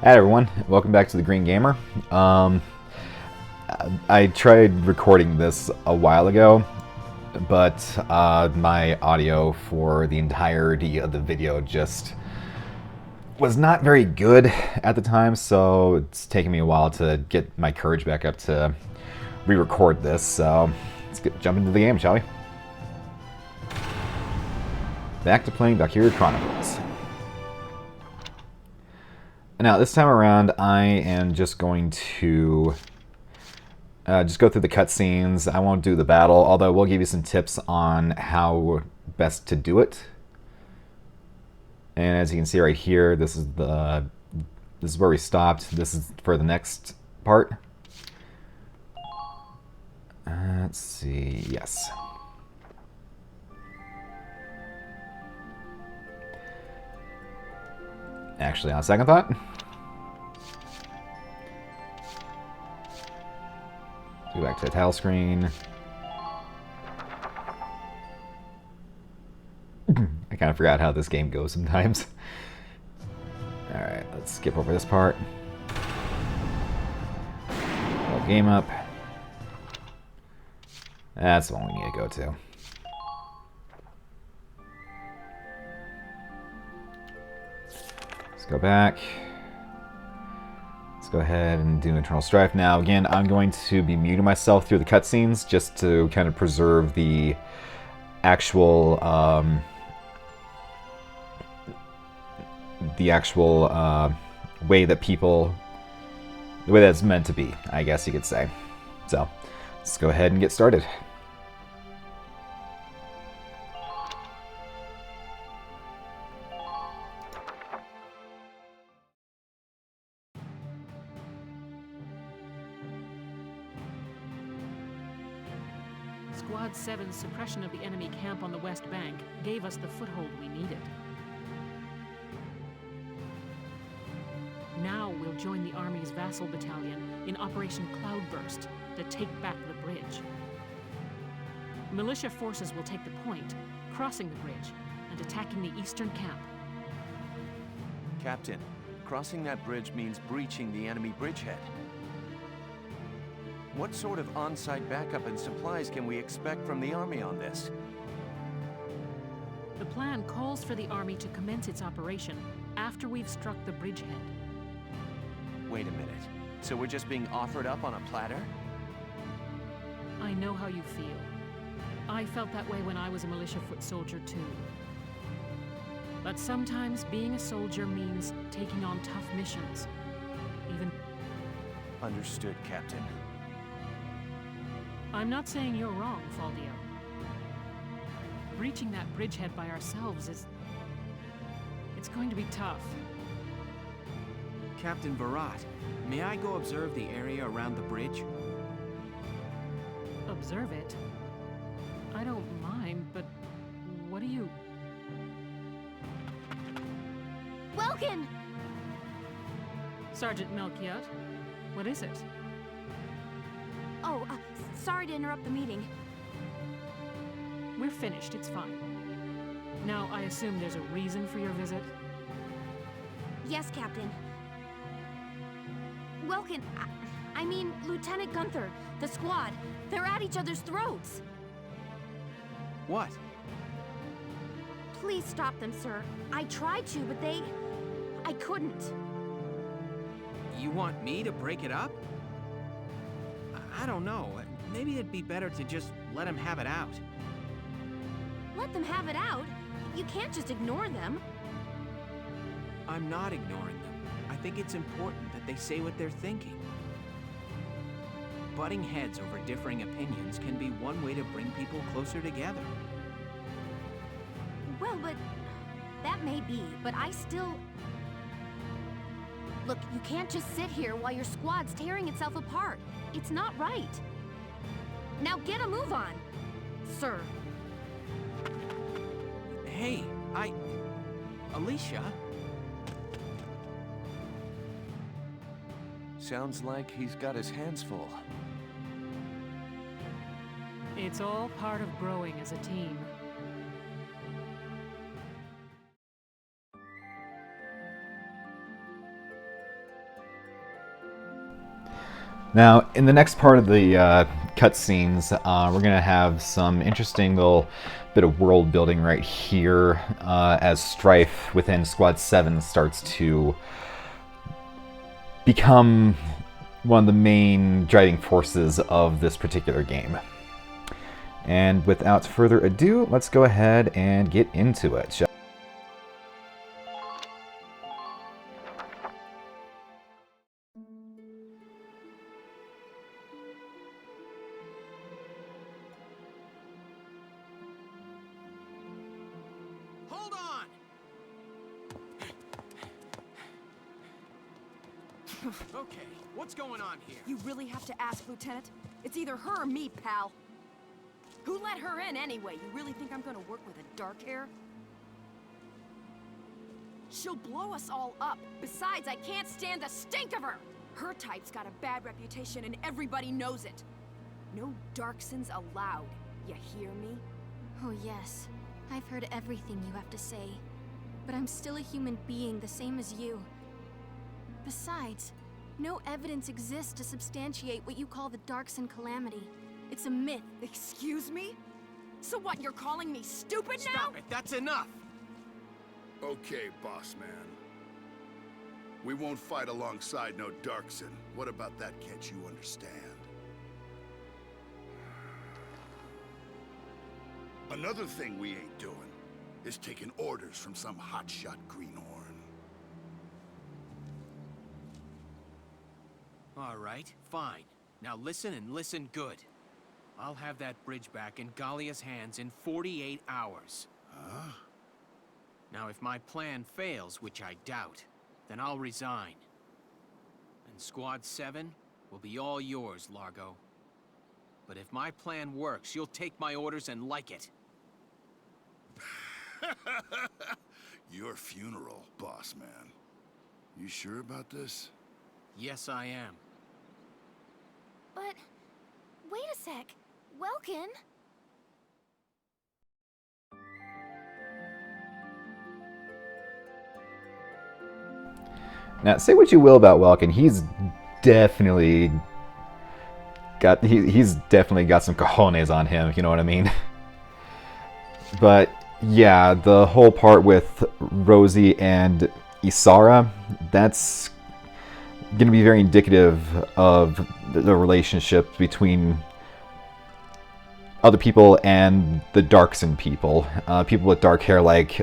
Hi everyone, welcome back to the Green Gamer. I tried recording this a while ago, but my audio for the entirety of the video just was not very good at the time, so it's taken me a while to get my courage back up to re-record this. So let's jump into the game, shall we? Back to playing Valkyria Chronicles. Now, this time around, I am just going to just go through the cutscenes. I won't do the battle, although we'll give you some tips on how best to do it. And as you can see right here, this is where we stopped. This is for the next part. Let's see. Yes. Actually, on second thought, go back to the title screen. I kind of forgot how this game goes sometimes. Alright, let's skip over this part. Load game up. That's the one we need to go to. Let's go back. Let's go ahead and do Internal Strife. Now, again, I'm going to be muting myself through the cutscenes just to kind of preserve the actual way that the way that's meant to be, I guess you could say. So, let's go ahead and get started. Squad 7's suppression of the enemy camp on the West Bank gave us the foothold we needed. Now we'll join the Army's vassal battalion in Operation Cloudburst to take back the bridge. Militia forces will take the point, crossing the bridge and attacking the eastern camp. Captain, crossing that bridge means breaching the enemy bridgehead. What sort of on-site backup and supplies can we expect from the Army on this? The plan calls for the Army to commence its operation after we've struck the bridgehead. Wait a minute. So we're just being offered up on a platter? I know how you feel. I felt that way when I was a militia foot soldier too. But sometimes being a soldier means taking on tough missions. Even... Understood, Captain. I'm not saying you're wrong, Faldio. Breaching that bridgehead by ourselves is... it's going to be tough. Captain Virat, may I go observe the area around the bridge? Observe it? I don't mind, but what do you... Welkin! Sergeant Melchiot, what is it? Oh, sorry to interrupt the meeting. We're finished, it's fine. Now, I assume there's a reason for your visit? Yes, Captain. Welkin, I mean, Lieutenant Gunther, the squad, they're at each other's throats. What? Please stop them, sir. I tried to, but I couldn't. You want me to break it up? I don't know. Maybe it'd be better to just let them have it out. Let them have it out? You can't just ignore them. I'm not ignoring them. I think it's important that they say what they're thinking. Butting heads over differing opinions can be one way to bring people closer together. Well, but... that may be, but I still... Look, you can't just sit here while your squad's tearing itself apart. It's not right. Now get a move on, sir. Hey, Alicia? Sounds like he's got his hands full. It's all part of growing as a team. Now, in the next part of the cutscenes, we're going to have some interesting little bit of world building right here as strife within Squad 7 starts to become one of the main driving forces of this particular game. And without further ado, let's go ahead and get into it. Hold on! Okay, what's going on here? You really have to ask, Lieutenant? It's either her or me, pal. Who let her in anyway? You really think I'm gonna work with a dark hair? She'll blow us all up. Besides, I can't stand the stink of her! Her type's got a bad reputation and everybody knows it. No Darksons allowed. You hear me? Oh yes, I've heard everything you have to say. But I'm still a human being, the same as you. Besides, no evidence exists to substantiate what you call the Darkson calamity. It's a myth. Excuse me? So what, you're calling me stupid now? Stop it, that's enough! Okay, boss man. We won't fight alongside no Darkson. What about that, can't you understand? Another thing we ain't doing is taking orders from some hotshot greenhorn. All right, fine. Now listen and listen good. I'll have that bridge back in Gallia's hands in 48 hours. Huh? Now if my plan fails, which I doubt, then I'll resign. And Squad 7 will be all yours, Largo. But if my plan works, you'll take my orders and like it. Your funeral, boss man. You sure about this? Yes, I am. But, wait a sec. Welkin? Now, say what you will about Welkin, he's definitely got some cojones on him, if you know what I mean. But yeah, the whole part with Rosie and Isara, that's going to be very indicative of the relationship between other people and the Darkson people. People with dark hair like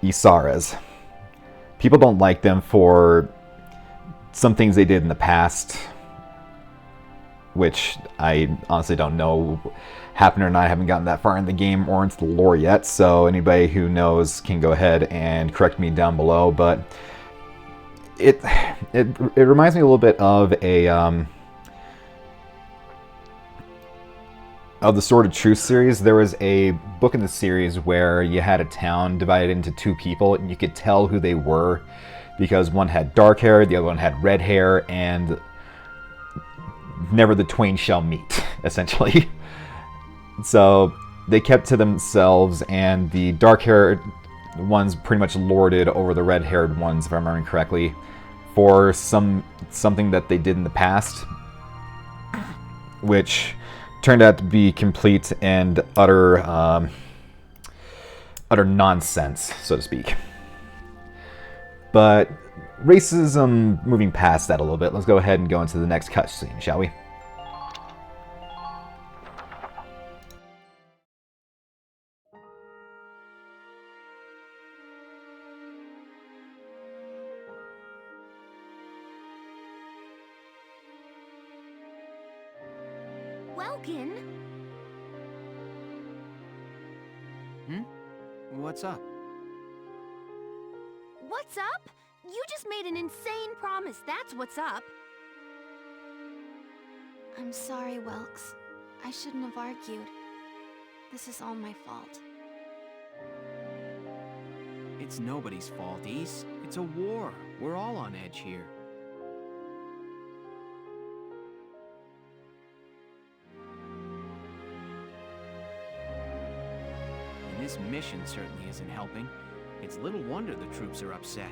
Isara's. People don't like them for some things they did in the past, which I honestly don't know happened or not. I haven't gotten that far in the game or into the lore yet, so anybody who knows can go ahead and correct me down below. But it reminds me a little bit of of the Sword of Truth series. There was a book in the series where you had a town divided into two people, and you could tell who they were because one had dark hair, the other one had red hair, and never the twain shall meet, essentially. So they kept to themselves, and the dark-haired ones pretty much lorded over the red-haired ones, if I'm remembering correctly, for something that they did in the past, which turned out to be complete and utter nonsense, so to speak. But racism, moving past that a little bit, let's go ahead and go into the next cutscene, shall we? Welkin? What's up? What's up? You just made an insane promise, that's what's up. I'm sorry, Welks. I shouldn't have argued. This is all my fault. It's nobody's fault, Ys. It's a war. We're all on edge here. And this mission certainly isn't helping. It's little wonder the troops are upset.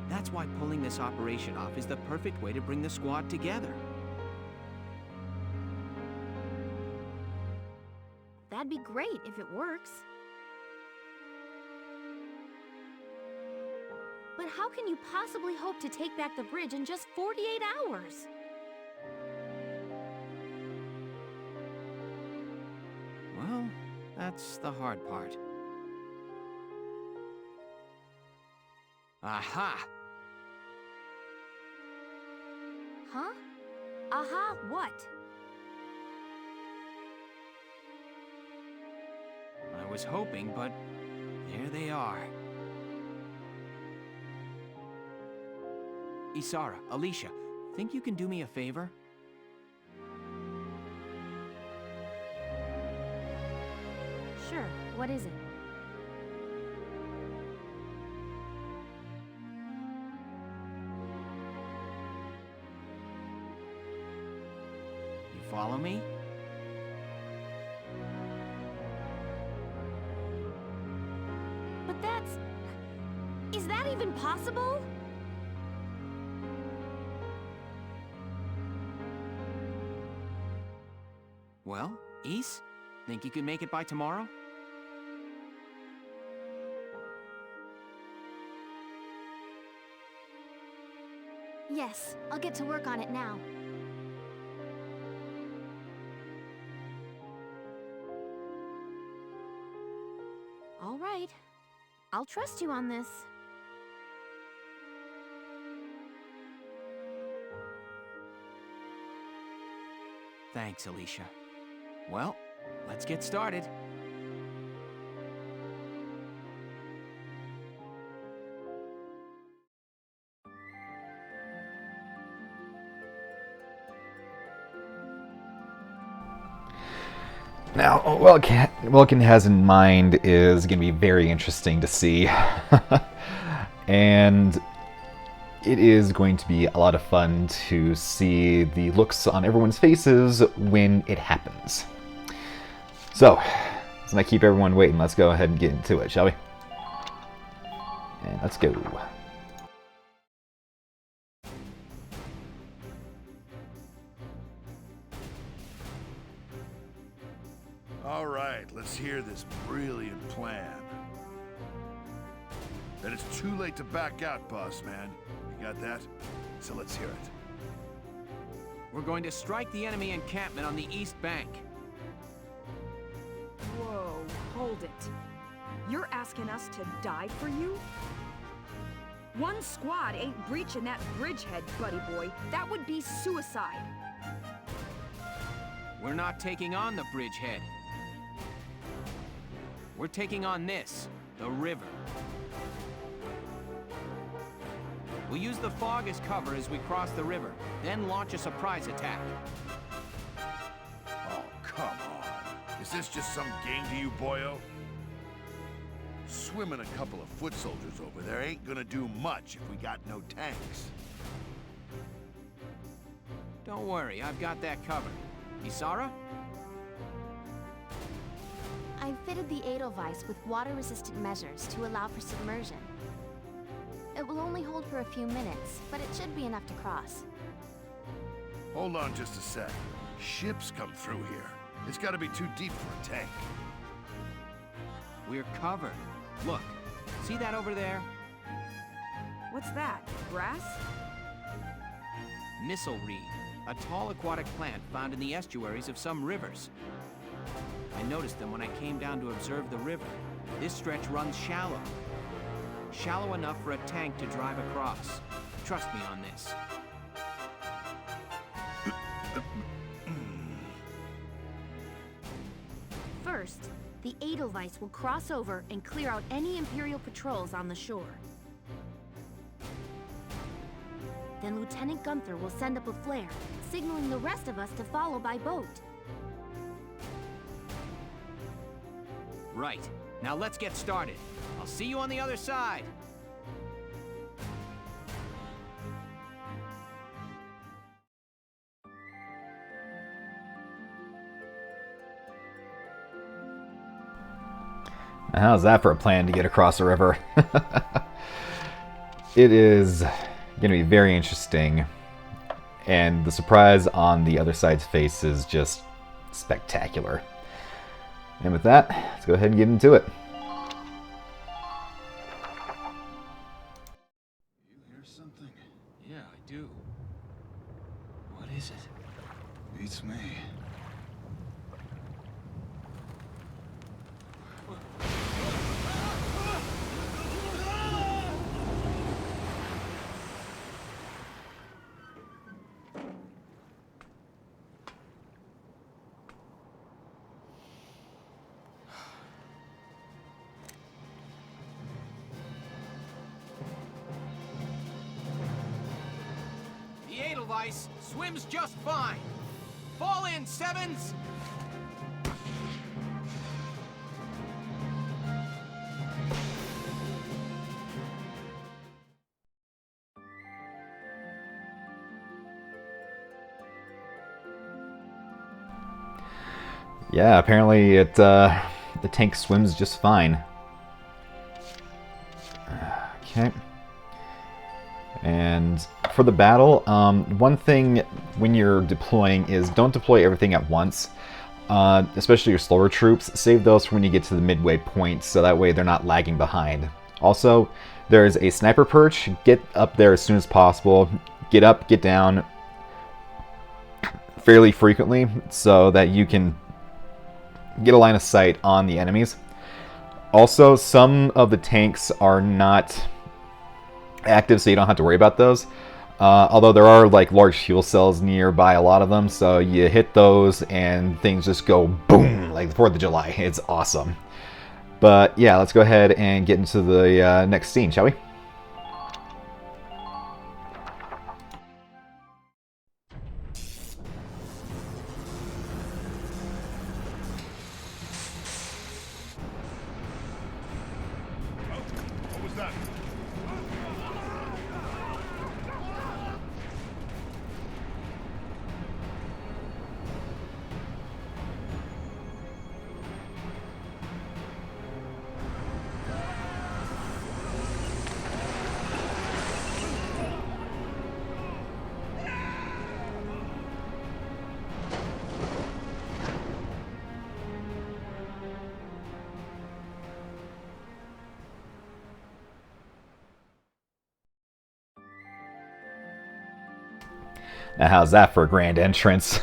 That's why pulling this operation off is the perfect way to bring the squad together. That'd be great if it works. But how can you possibly hope to take back the bridge in just 48 hours? Well, that's the hard part. Aha! Huh? Aha, what? I was hoping, but there they are. Isara, Alicia, think you can do me a favor? Sure, what is it? You follow me? But that's... Is that even possible? Well, Ys, think you can make it by tomorrow? Yes, I'll get to work on it now. All right. I'll trust you on this. Thanks, Alicia. Well, let's get started. Now, what Vulcan has in mind is going to be very interesting to see. And it is going to be a lot of fun to see the looks on everyone's faces when it happens. So, let's not keep everyone waiting. Let's go ahead and get into it, shall we? And let's go. All right, let's hear this brilliant plan. Then it's too late to back out, boss man. You got that? So let's hear it. We're going to strike the enemy encampment on the east bank. Whoa, hold it. You're asking us to die for you? One squad ain't breaching that bridgehead, buddy boy. That would be suicide. We're not taking on the bridgehead. We're taking on this, the river. We'll use the fog as cover as we cross the river, then launch a surprise attack. Oh, come on. Is this just some game to you, boyo? Swimming a couple of foot soldiers over there ain't gonna do much if we got no tanks. Don't worry, I've got that covered. Isara? I've fitted the Edelweiss with water-resistant measures to allow for submersion. It will only hold for a few minutes, but it should be enough to cross. Hold on just a sec. Ships come through here. It's gotta be too deep for a tank. We're covered. Look, see that over there? What's that? Grass? Missile reed, a tall aquatic plant found in the estuaries of some rivers. I noticed them when I came down to observe the river. This stretch runs shallow. Shallow enough for a tank to drive across. Trust me on this. First, the Edelweiss will cross over and clear out any Imperial patrols on the shore. Then Lieutenant Gunther will send up a flare, signaling the rest of us to follow by boat. Right. Now let's get started. I'll see you on the other side. How's that for a plan to get across the river? it is going to be very interesting, and the surprise on the other side's face is just spectacular. And with that, let's go ahead and get into it. You hear something? Yeah, I do. What is it? Beats me. The Edelweiss swims just fine. Fall in, Sevens! Yeah, apparently the tank swims just fine. Okay. And for the battle, one thing when you're deploying is don't deploy everything at once, especially your slower troops. Save those for when you get to the midway point, so that way they're not lagging behind. Also, there's a sniper perch. Get up there as soon as possible. Get up, get down fairly frequently so that you can get a line of sight on the enemies. Also, some of the tanks are not active, so you don't have to worry about those. Although there are like large fuel cells nearby, a lot of them, so you hit those and things just go boom like the 4th of July. It's awesome. But yeah, let's go ahead and get into the next scene, shall we? What was that? Now, how's that for a grand entrance?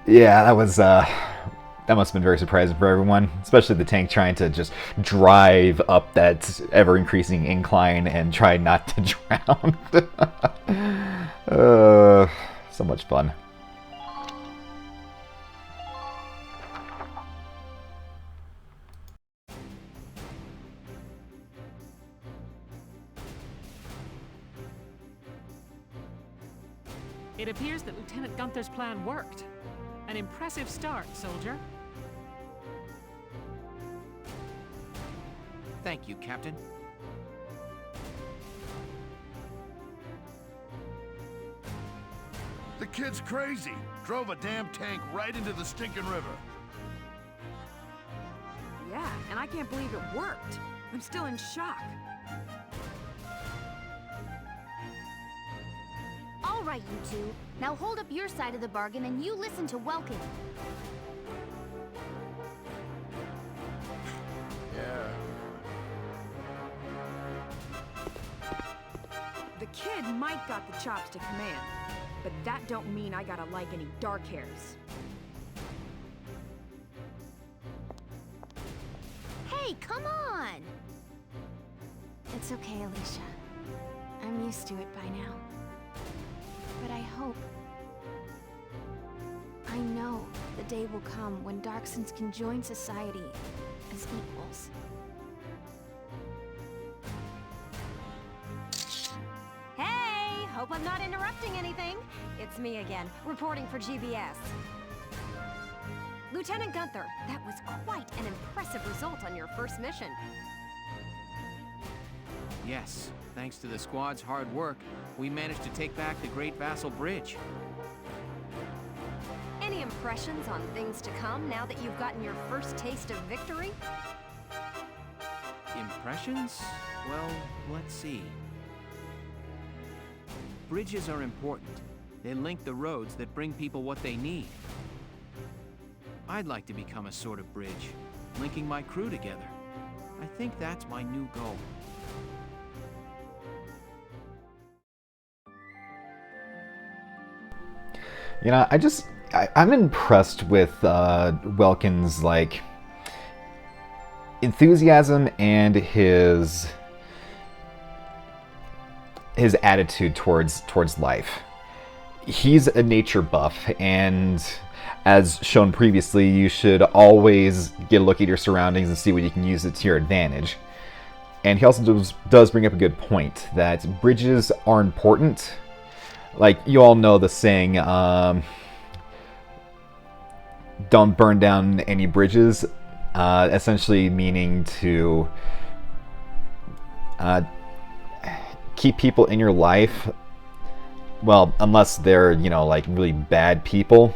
Yeah, that was that must have been very surprising for everyone, especially the tank trying to just drive up that ever-increasing incline and try not to drown. So much fun. It appears that Lieutenant Gunther's plan worked. An impressive start, soldier. Thank you, Captain. The kid's crazy. Drove a damn tank right into the stinking river. Yeah, and I can't believe it worked. I'm still in shock. All right, you two. Now hold up your side of the bargain and you listen to Welkin. Yeah. The kid might got the chops to command, but that don't mean I gotta like any dark hairs. Hey, come on! It's okay, Alicia. I'm used to it by now. But I hope... I know the day will come when Darksons can join society as equals. Hey! Hope I'm not interrupting anything. It's me again, reporting for GBS. Lieutenant Gunther, that was quite an impressive result on your first mission. Yes, thanks to the squad's hard work, we managed to take back the Great Vassal Bridge. Any impressions on things to come now that you've gotten your first taste of victory? Impressions? Well, let's see. Bridges are important. They link the roads that bring people what they need. I'd like to become a sort of bridge, linking my crew together. I think that's my new goal. You know, I'm impressed with Welkin's, like, enthusiasm and his attitude towards life. He's a nature buff, and as shown previously, you should always get a look at your surroundings and see what you can use it to your advantage. And he also does bring up a good point, that bridges are important. Like, you all know the saying, don't burn down any bridges, essentially meaning to keep people in your life, well, unless they're, you know, like really bad people.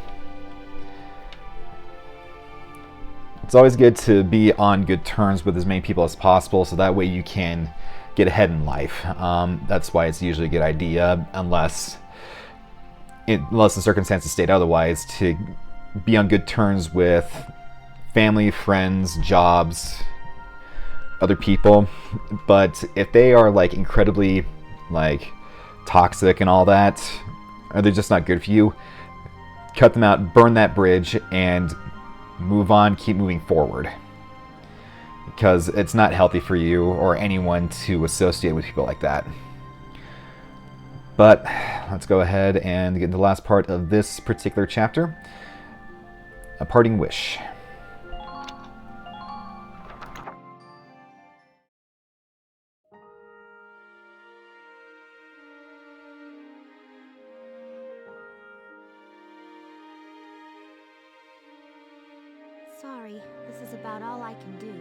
It's always good to be on good terms with as many people as possible, so that way you can get ahead in life. That's why it's usually a good idea, unless the circumstances state otherwise, to be on good terms with family, friends, jobs, other people. But if they are like incredibly like toxic and all that, or they're just not good for you, cut them out, burn that bridge, and move on, keep moving forward. Because it's not healthy for you or anyone to associate with people like that. But let's go ahead and get into the last part of this particular chapter. A parting wish. Sorry, this is about all I can do.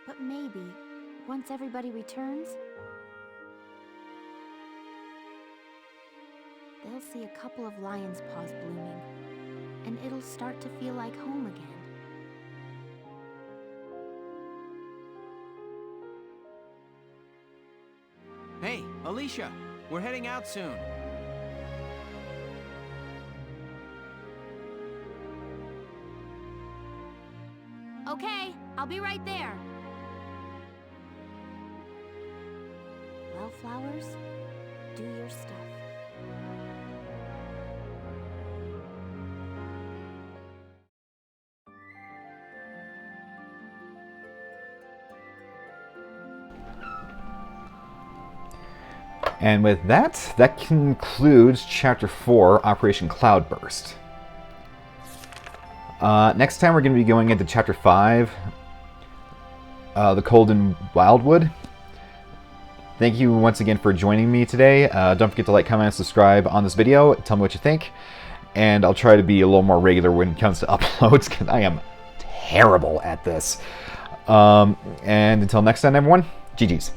But maybe, once everybody returns, they'll see a couple of lion's paws blooming, and it'll start to feel like home again. Hey, Alicia, we're heading out soon. Okay, I'll be right there. Wildflowers, do your stuff. And with that, that concludes Chapter 4, Operation Cloudburst. Next time we're going to be going into Chapter 5, The Cold and Wildwood. Thank you once again for joining me today. Don't forget to like, comment, and subscribe on this video. Tell me what you think. And I'll try to be a little more regular when it comes to uploads, because I am terrible at this. And until next time, everyone, GG's.